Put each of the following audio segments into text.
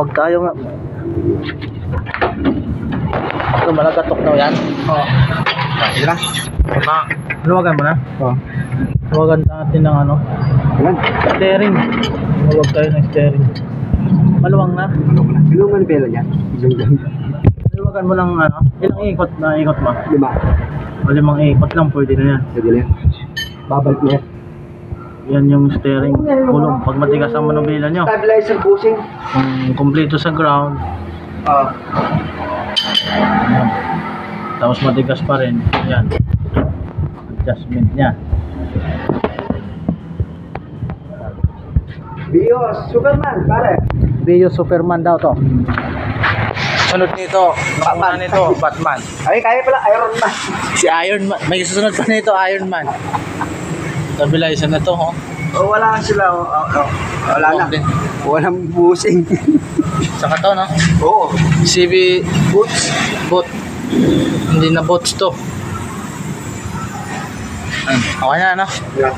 Huwag tayo nga. Ito, malagatok daw yan. Oo. Sige lang. Luwagan mo na? Oo. Luwagan natin ng ano? Ilan? Steering. Huwag tayo ng steering. Maluwang na? Ilang manipela niya? Luwagan mo ng ano? Ilang ikot na ikot mo? 5. O 5 ikot lang, pwede na yan. Pwede lang. Babalik niya. Yan yung steering kulong. Pag matigas ang manubila nyo, Stabilizer pushing. kung kumpleto sa ground, Oo. tapos matigas pa rin, yan, adjustment nya. Bios, Superman, pare. Bio Superman daw to. Sunod nito, Batman nito, Batman. Ay, kaya pala, Iron Man. Si Iron Man, may susunod pa nito, Iron Man. Stabilizer na to, oh. O, wala sila. Wala na. din. Walang busing. Saka to, no? Oo. CB boots, boot. Hindi na boots to. Okay na, no? Yeah.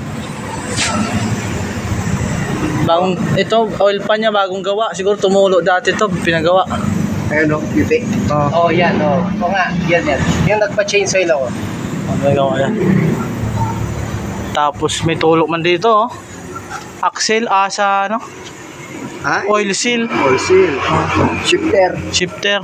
Bagong, ito, oil pa niya, bagong gawa. Siguro tumulo dati to, pinagawa. Ayun o, yuti. Oh, yan o. Oo nga, yan. Yung nagpa-change oil ako. pinagawa yan. Tapos may tulok man dito, oh. Axle, asa, ano? Ha? Oil seal, Oil seal. Shifter. shifter.